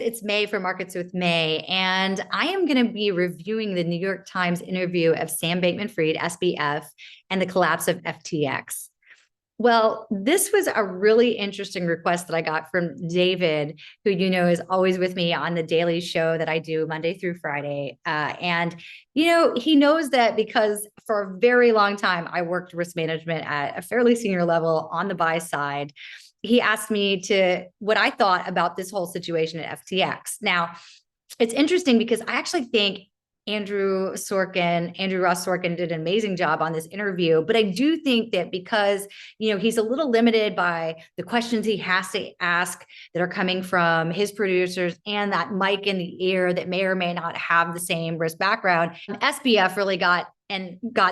It's May for Markets with May, and I am going to be reviewing the New York Times interview of Sam Bankman-Fried, SBF, and the collapse of FTX. Well, this was a really interesting request that I got from David, who is always with me on the daily show that I do Monday through Friday. He knows that because for a very long time, I worked risk management at a fairly senior level on the buy side. He asked me what I thought about this whole situation at FTX. Now, it's interesting because I actually think Andrew Ross Sorkin did an amazing job on this interview. But I do think that because, he's a little limited by the questions he has to ask that are coming from his producers and that mic in the ear that may or may not have the same risk background. SBF really got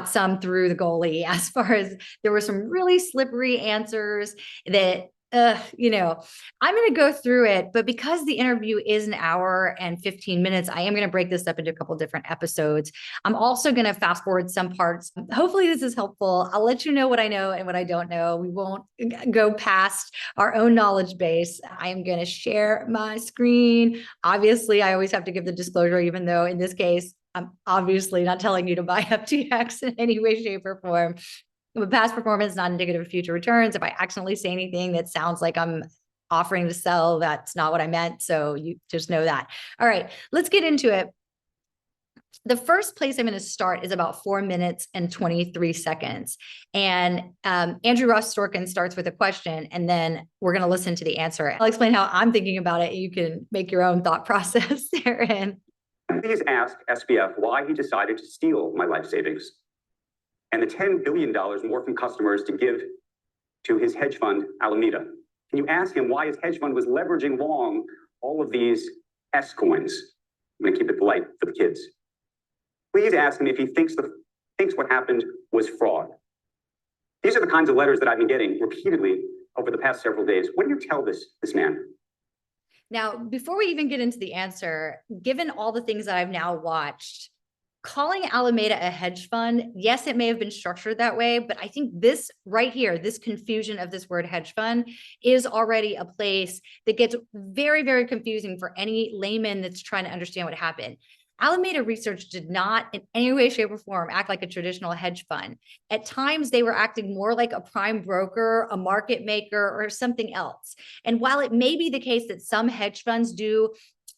some through the goalie as far as there were some really slippery answers that I'm going to go through it, but because the interview is an hour and 15 minutes, I am going to break this up into a couple different episodes. I'm also going to fast forward some parts. Hopefully this is helpful. I'll let you know what I know and what I don't know. We won't go past our own knowledge base. I am going to share my screen. Obviously, I always have to give the disclosure, even though in this case, I'm obviously not telling you to buy FTX in any way, shape, or form. But past performance is not indicative of future returns. If I accidentally say anything that sounds like I'm offering to sell, that's not what I meant. So you just know that. All right, let's get into it. The first place I'm going to start is about 4 minutes and 23 seconds. And Andrew Ross Sorkin starts with a question, and then we're going to listen to the answer. I'll explain how I'm thinking about it. You can make your own thought process therein. Please ask SBF why he decided to steal my life savings and the $10 billion more from customers to give to his hedge fund, Alameda. Can you ask him why his hedge fund was leveraging long all of these S coins? I'm going to keep it polite for the kids. Please ask him if he thinks what happened was fraud. These are the kinds of letters that I've been getting repeatedly over the past several days. What do you tell this man? Now, before we even get into the answer, given all the things that I've now watched, calling Alameda a hedge fund, yes, it may have been structured that way, but I think this right here, this confusion of this word hedge fund is already a place that gets very, very confusing for any layman that's trying to understand what happened. Alameda Research did not in any way, shape, or form act like a traditional hedge fund. At times, they were acting more like a prime broker, a market maker, or something else. And while it may be the case that some hedge funds do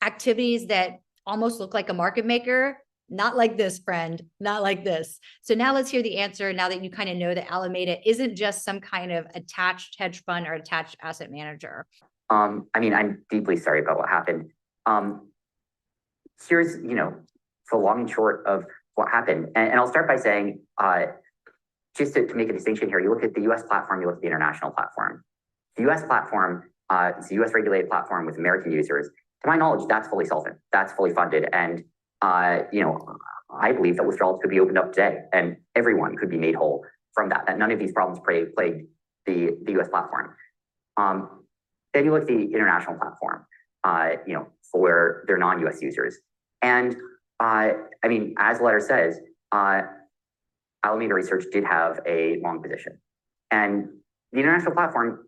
activities that almost look like a market maker, not like this, friend, not like this. So now let's hear the answer, now that you kind of know that Alameda isn't just some kind of attached hedge fund or attached asset manager. I'm deeply sorry about what happened. Here's, the long and short of what happened. And I'll start by saying, just to make a distinction here, you look at the US platform, you look at the international platform. The US platform, it's a US regulated platform with American users. To my knowledge, that's fully solvent, that's fully funded. And I believe that withdrawals could be opened up today and everyone could be made whole from that none of these problems plagued the US platform. Then you look at the international platform, for their non-US users. And as the letter says, Alameda Research did have a long position. And the international platform,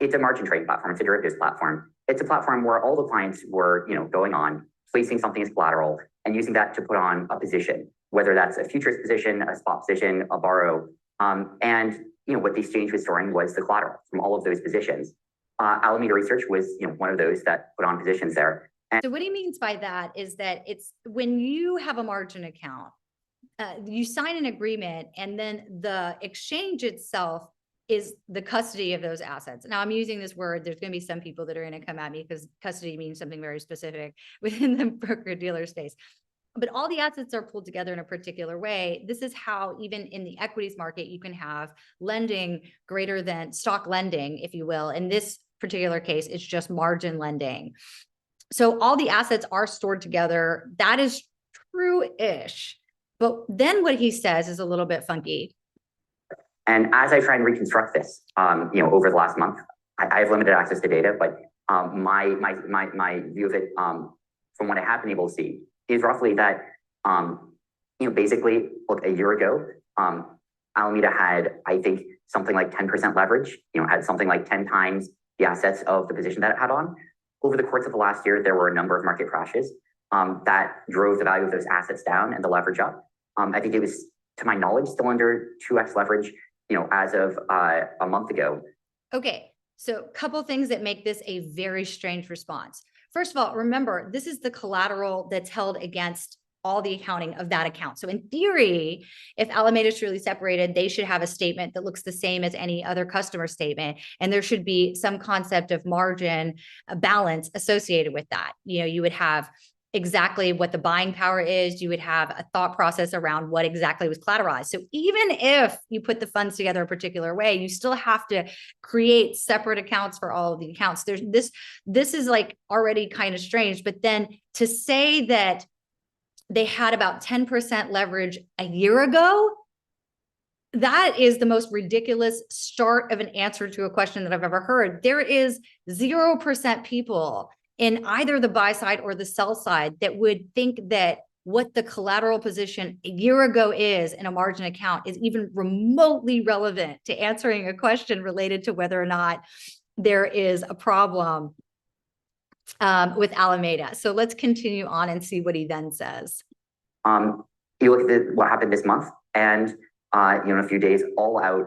it's a margin trading platform, it's a derivatives platform. It's a platform where all the clients were, going on, placing something as collateral and using that to put on a position, whether that's a futures position, a spot position, a borrow. What the exchange was storing was the collateral from all of those positions. Alameda Research was, one of those that put on positions there. So what he means by that is that it's when you have a margin account, you sign an agreement, and then the exchange itself is the custody of those assets. Now I'm using this word, there's going to be some people that are going to come at me because custody means something very specific within the broker dealer space. But all the assets are pulled together in a particular way. This is how even in the equities market, you can have lending greater than stock lending, if you will. In this particular case, it's just margin lending. So all the assets are stored together. That is true-ish. But then what he says is a little bit funky. And as I try and reconstruct this, over the last month, I have limited access to data, but my view of it, from what I have been able to see, is roughly that, basically, look, a year ago, Alameda had, I think, something like 10% leverage. Had something like 10 times the assets of the position that it had on. over the course of the last year, there were a number of market crashes that drove the value of those assets down and the leverage up. I think it was, to my knowledge, still under 2x leverage, as of a month ago. Okay, so a couple things that make this a very strange response. First of all, remember, this is the collateral that's held against all the accounting of that account. So in theory, if Alameda is truly separated, they should have a statement that looks the same as any other customer statement. And there should be some concept of margin balance associated with that. You would have exactly what the buying power is. You would have a thought process around what exactly was collateralized. So even if you put the funds together a particular way, you still have to create separate accounts for all of the accounts. This is like already kind of strange, but then to say that they had about 10% leverage a year ago, that is the most ridiculous start of an answer to a question that I've ever heard. There is 0% people in either the buy side or the sell side that would think that what the collateral position a year ago is in a margin account is even remotely relevant to answering a question related to whether or not there is a problem with Alameda. So let's continue on and see what he then says. You look at what happened this month, and in a few days, all out,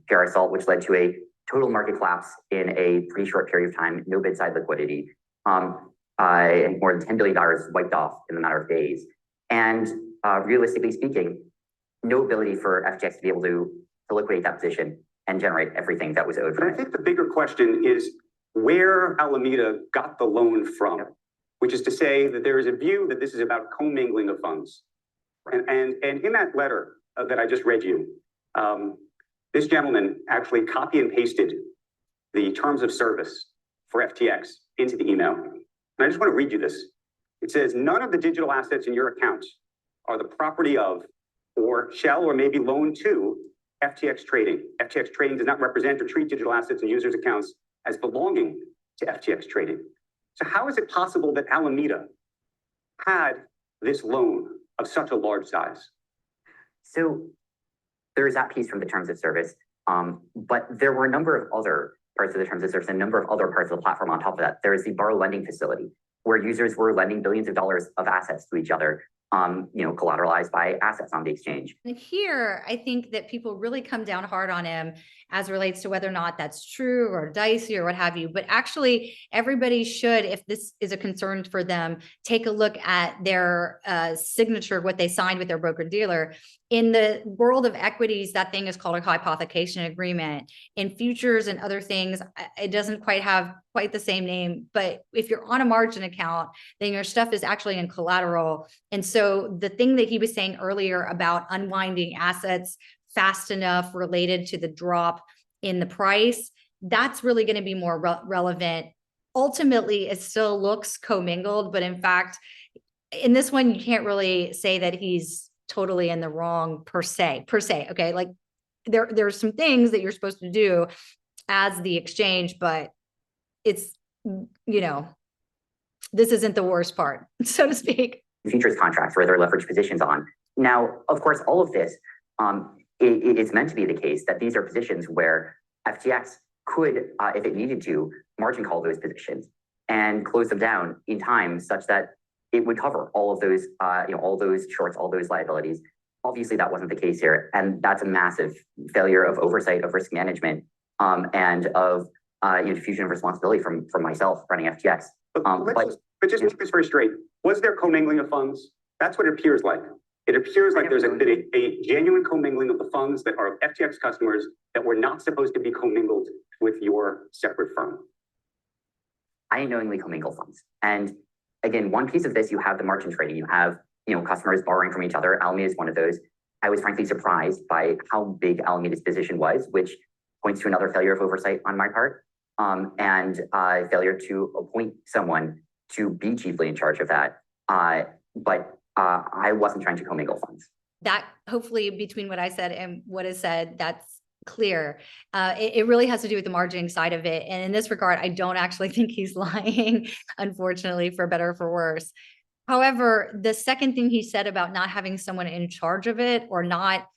PR assault, which led to a total market collapse in a pretty short period of time, no bid side liquidity, and more than $10 billion wiped off in a matter of days. And realistically speaking, no ability for FTX to be able to liquidate that position and generate everything that was owed. But I think the bigger question is where Alameda got the loan from, which is to say that there is a view that this is about commingling of funds. And in that letter that I just read you, this gentleman actually copy and pasted the terms of service for FTX into the email. And I just want to read you this. It says, none of the digital assets in your account are the property of or shall or may be loaned to FTX Trading. FTX Trading does not represent or treat digital assets in users' accounts as belonging to FTX Trading. So how is it possible that Alameda had this loan of such a large size? So there's that piece from the terms of service, but there were a number of other parts of the terms of service and a number of other parts of the platform on top of that. There is the borrow lending facility where users were lending billions of dollars of assets to each other, collateralized by assets on the exchange. And here, I think that people really come down hard on him as relates to whether or not that's true or dicey or what have you. But actually, everybody should, if this is a concern for them, take a look at their signature, what they signed with their broker dealer. In the world of equities, that thing is called a hypothecation agreement. In futures and other things, it doesn't quite have quite the same name. But if you're on a margin account, then your stuff is actually in collateral. And so the thing that he was saying earlier about unwinding assets fast enough related to the drop in the price, that's really going to be more relevant. Ultimately, it still looks commingled, but in fact, in this one, you can't really say that he's totally in the wrong per se. Okay, like there's some things that you're supposed to do as the exchange, but it's, this isn't the worst part, so to speak. Futures contracts where they're leveraged positions on. Now, of course, all of this, it's meant to be the case that these are positions where FTX could, if it needed to, margin call those positions and close them down in time such that it would cover all of those, all those shorts, all those liabilities. Obviously, that wasn't the case here, and that's a massive failure of oversight, of risk management, and of diffusion of responsibility from myself running FTX. But just make this very straight. Was there commingling of funds? That's what it appears like. It appears like there's a genuine commingling of the funds that are FTX customers that were not supposed to be commingled with your separate firm. I unknowingly commingle funds. And again, one piece of this, you have the margin trading. You have, customers borrowing from each other. Alameda is one of those. I was frankly surprised by how big Alameda's position was, which points to another failure of oversight on my part, and failure to appoint someone to be chiefly in charge of that. But I wasn't trying to commingle funds. That hopefully between what I said and what is said, that's clear. It really has to do with the margining side of it. And in this regard, I don't actually think he's lying, unfortunately, for better or for worse. However, the second thing he said about not having someone in charge of it or not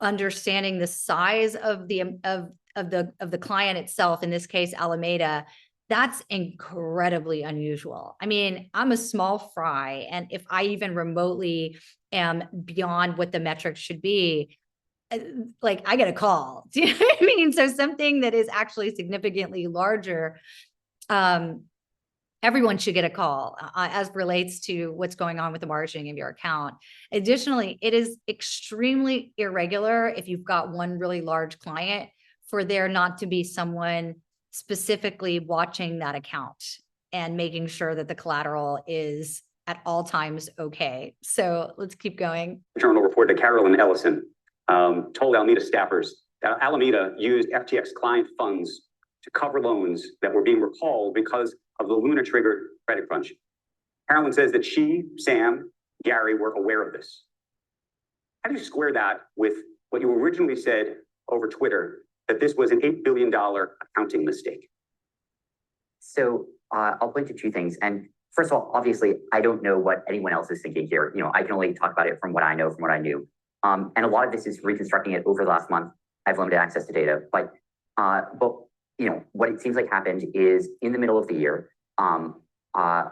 understanding the size of the client itself, in this case, Alameda, That's incredibly unusual. I mean, I'm a small fry, and if I even remotely am beyond what the metrics should be, like I get a call. Do you know what I mean? So something that is actually significantly larger, everyone should get a call as relates to what's going on with the margining of your account. Additionally, it is extremely irregular if you've got one really large client for there not to be someone specifically watching that account and making sure that the collateral is at all times okay. So let's keep going. Journal reported that Carolyn Ellison told Alameda staffers that Alameda used FTX client funds to cover loans that were being recalled because of the Luna-triggered credit crunch. Carolyn says that she, Sam, Gary were aware of this. How do you square that with what you originally said over Twitter, that this was an $8 billion accounting mistake? So I'll point to two things. And first of all, obviously, I don't know what anyone else is thinking here. I can only talk about it from what I know, from what I knew. And a lot of this is reconstructing it over the last month. I have limited access to data, but what it seems like happened is in the middle of the year, a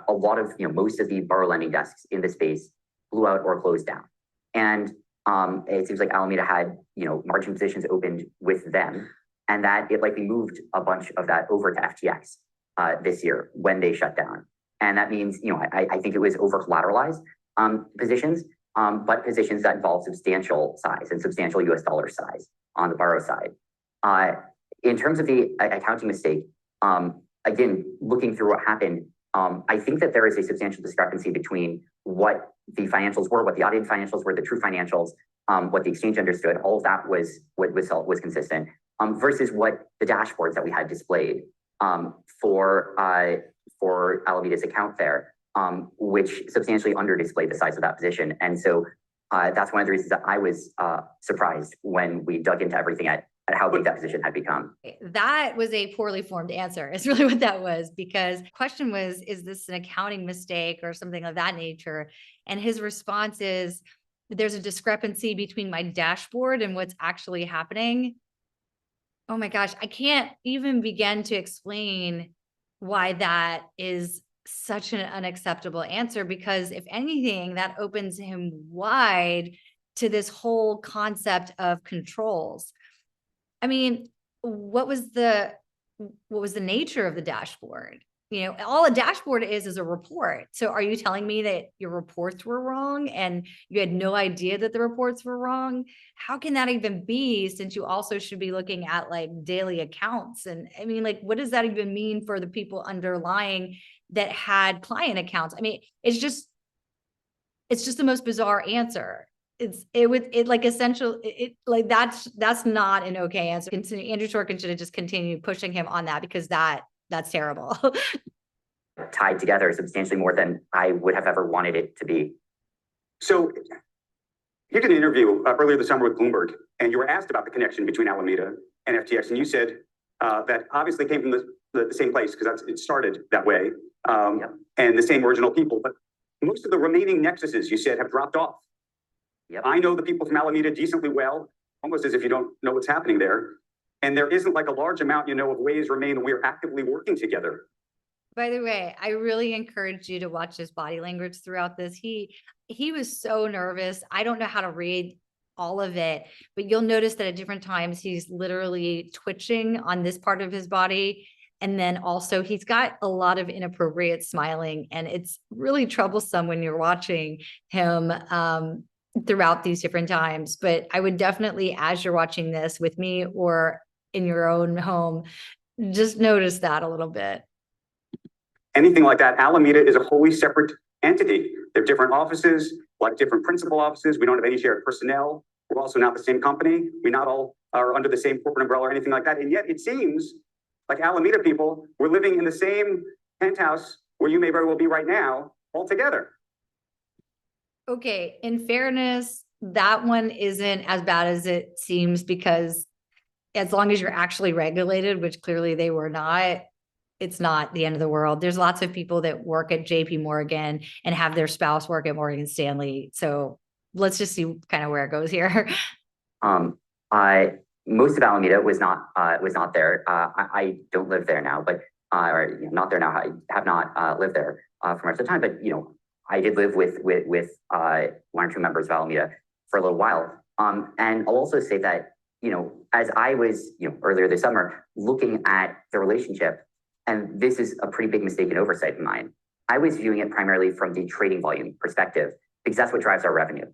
lot of, most of the borrow lending desks in the space blew out or closed down. And it seems like Alameda had, margin positions opened with them, and that it likely moved a bunch of that over to FTX this year when they shut down. And that means, I think it was over collateralized positions, but positions that involve substantial size and substantial US dollar size on the borrow side. In terms of the accounting mistake, again, looking through what happened, I think that there is a substantial discrepancy between what the financials were, what the audited financials were, the true financials, what the exchange understood. All of that was consistent, versus what the dashboards that we had displayed for Alameda's account there, which substantially under-displayed the size of that position. And so that's one of the reasons that I was surprised when we dug into everything at how big that position had become. That was a poorly formed answer, is really what that was, because the question was, is this an accounting mistake or something of that nature? And his response is, there's a discrepancy between my dashboard and what's actually happening. Oh my gosh, I can't even begin to explain why that is such an unacceptable answer, because if anything, that opens him wide to this whole concept of controls. I mean, what was the nature of the dashboard? All a dashboard is a report. So are you telling me that your reports were wrong and you had no idea that the reports were wrong? How can that even be, since you also should be looking at like daily accounts? And I mean, like, what does that even mean for the people underlying that had client accounts? I mean, it's just the most bizarre answer. That's not an okay answer. Andrew Sorkin should have just continued pushing him on that, because that's terrible. Tied together substantially more than I would have ever wanted it to be. So you did an interview earlier this summer with Bloomberg, and you were asked about the connection between Alameda and FTX, and you said that obviously came from the same place, because it started that way, and the same original people, but most of the remaining nexuses, you said, have dropped off. Yep. I know the people from Alameda decently well, almost as if you don't know what's happening there. And there isn't like a large amount, of ways remain, and we're actively working together. By the way, I really encourage you to watch his body language throughout this. He was so nervous. I don't know how to read all of it, but you'll notice that at different times, he's literally twitching on this part of his body. And then also he's got a lot of inappropriate smiling, and it's really troublesome when you're watching him throughout these different times. But I would definitely, as you're watching this with me or in your own home, just notice that a little bit. Anything like that, Alameda is a wholly separate entity. They're different offices, like different principal offices. We don't have any shared personnel. We're also not the same company. We not all are under the same corporate umbrella or anything like that. And yet it seems like Alameda people were living in the same penthouse where you may very well be right now, all together. Okay, in fairness, that one isn't as bad as it seems, because as long as you're actually regulated, which clearly they were not, it's not the end of the world. There's lots of people that work at JP Morgan and have their spouse work at Morgan Stanley. So let's just see kind of where it goes here. Most of Alameda was not there. I don't live there now, but or not there now. I have not lived there for much of the time, but I did live with one or two members of Alameda for a little while. And I'll also say that as I was earlier this summer looking at the relationship, and this is a pretty big mistake and oversight of mine, I was viewing it primarily from the trading volume perspective because that's what drives our revenue.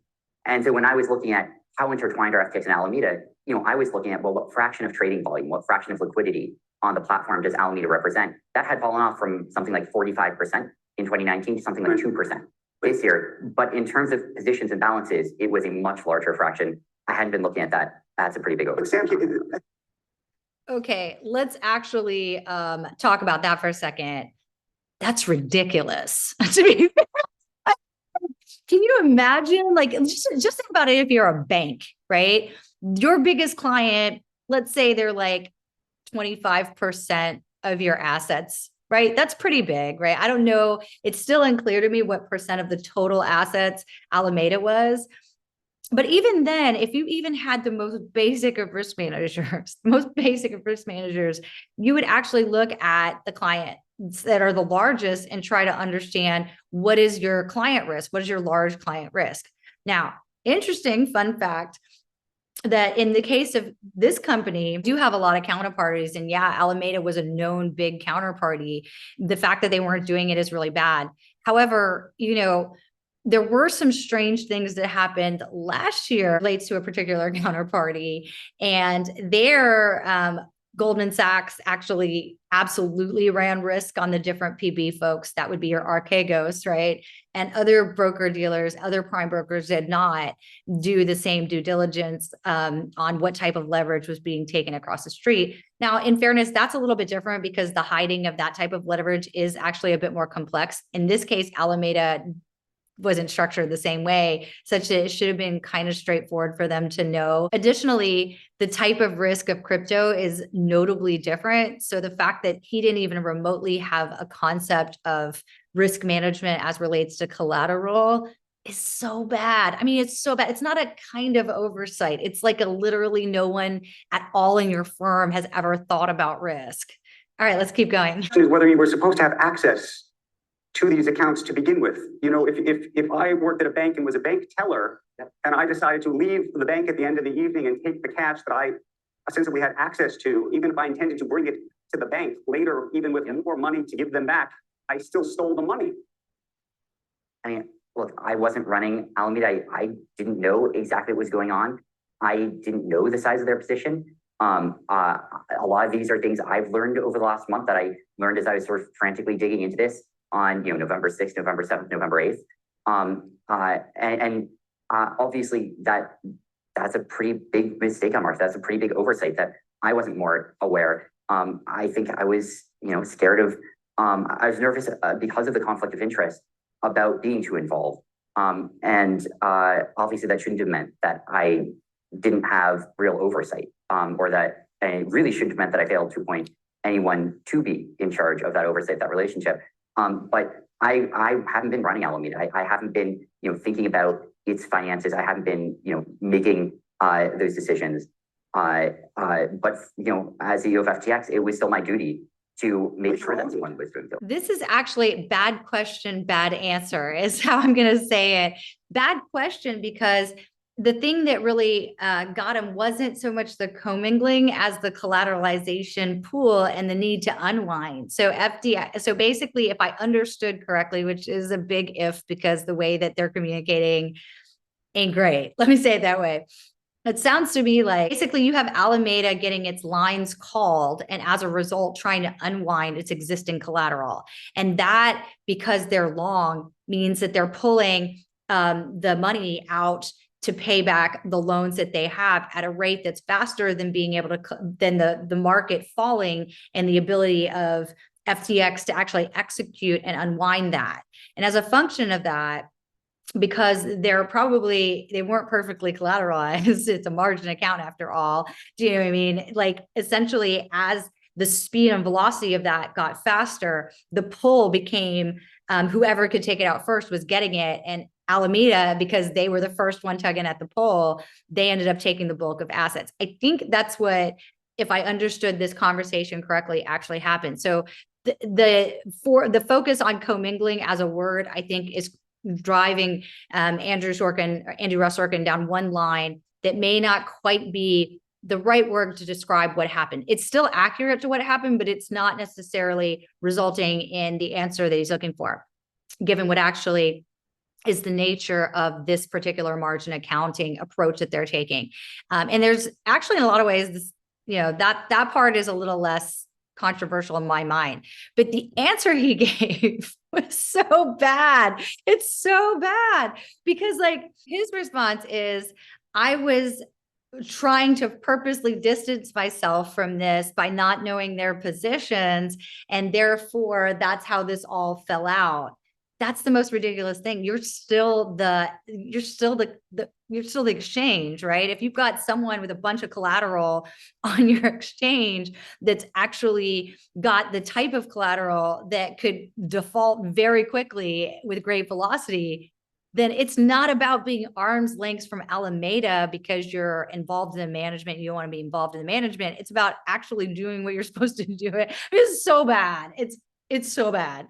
And so when I was looking at how intertwined are FTX and Alameda, I was looking at, well, what fraction of trading volume, what fraction of liquidity on the platform does Alameda represent? That had fallen off from something like 45% in 2019 to something like 2% this year. But in terms of positions and balances, it was a much larger fraction. I hadn't been looking at that. That's a pretty big oversight. Okay, let's actually talk about that for a second. That's ridiculous. To be fair. Can you imagine? Like, just think about it if you're a bank, right? Your biggest client, let's say they're like 25% of your assets, right? That's pretty big, right? I don't know. It's still unclear to me what percent of the total assets Alameda was. But even then, if you even had the most basic of risk managers, you would actually look at the clients that are the largest and try to understand what is your client risk? What is your large client risk? Now, interesting fun fact that in the case of this company, do have a lot of counterparties. And yeah, Alameda was a known big counterparty. The fact that they weren't doing it is really bad. However, there were some strange things that happened last year relates to a particular counterparty, and their Goldman Sachs actually absolutely ran risk on the different PB folks. That would be your Archegos, right? And other broker dealers, other prime brokers did not do the same due diligence on what type of leverage was being taken across the street. Now, in fairness, that's a little bit different because the hiding of that type of leverage is actually a bit more complex. In this case, Alameda wasn't structured the same way, such that it should have been kind of straightforward for them to know. Additionally, the type of risk of crypto is notably different. So the fact that he didn't even remotely have a concept of risk management as relates to collateral is so bad. I mean, it's so bad. It's not a kind of oversight. It's like literally no one at all in your firm has ever thought about risk. All right, let's keep going. Whether you were supposed to have access to these accounts to begin with. If I worked at a bank and was a bank teller and I decided to leave the bank at the end of the evening and take the cash that I ostensibly had access to, even if I intended to bring it to the bank later, even with more money to give them back, I still stole the money. I mean, look, I wasn't running Alameda. I didn't know exactly what was going on. I didn't know the size of their position. A lot of these are things I've learned over the last month that I learned as I was sort of frantically digging into this on November 6th, November 7th, November 8th. Obviously that's a pretty big mistake on Mark. That's a pretty big oversight that I wasn't more aware. I think I was, scared of, I was nervous because of the conflict of interest about being too involved. Obviously that shouldn't have meant that I didn't have real oversight, or that it really shouldn't have meant that I failed to appoint anyone to be in charge of that oversight, that relationship. But I haven't been running Alameda. I haven't been, thinking about its finances. I haven't been, making those decisions. But as CEO of FTX, it was still my duty to make sure that someone was doing so. This is actually bad question, bad answer is how I'm going to say it. Bad question because the thing that really got him wasn't so much the commingling as the collateralization pool and the need to unwind. So so basically, if I understood correctly, which is a big if because the way that they're communicating ain't great. Let me say it that way. It sounds to me like basically you have Alameda getting its lines called and as a result trying to unwind its existing collateral. And that, because they're long, means that they're pulling the money out to pay back the loans that they have at a rate that's faster than being able to, than the market falling and the ability of FTX to actually execute and unwind that. And as a function of that, because they weren't perfectly collateralized, it's a margin account after all. Do you know what I mean? Like essentially as the speed and velocity of that got faster, the pull became whoever could take it out first was getting it. And Alameda, because they were the first one tugging at the pull, they ended up taking the bulk of assets. I think that's what, if I understood this conversation correctly, actually happened. So the focus on commingling as a word, I think, is driving Andrew Ross Sorkin down one line that may not quite be the right word to describe what happened. It's still accurate to what happened, but it's not necessarily resulting in the answer that he's looking for, given what actually is the nature of this particular margin accounting approach that they're taking. And there's actually, in a lot of ways, this, that part is a little less controversial in my mind, but the answer he gave was so bad. It's so bad because, like, his response is, I was trying to purposely distance myself from this by not knowing their positions, and therefore that's how this all fell out. That's the most ridiculous thing. You're still the exchange, right? If you've got someone with a bunch of collateral on your exchange that's actually got the type of collateral that could default very quickly with great velocity, then it's not about being arm's length from Alameda because you're involved in the management. You don't want to be involved in the management. It's about actually doing what you're supposed to do. It's so bad. It's so bad.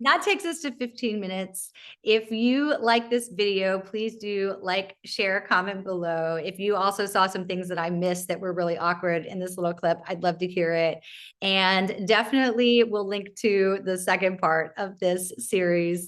That takes us to 15 minutes. If you like this video, please do like, share, comment below. If you also saw some things that I missed that were really awkward in this little clip, I'd love to hear it. And definitely we'll link to the second part of this series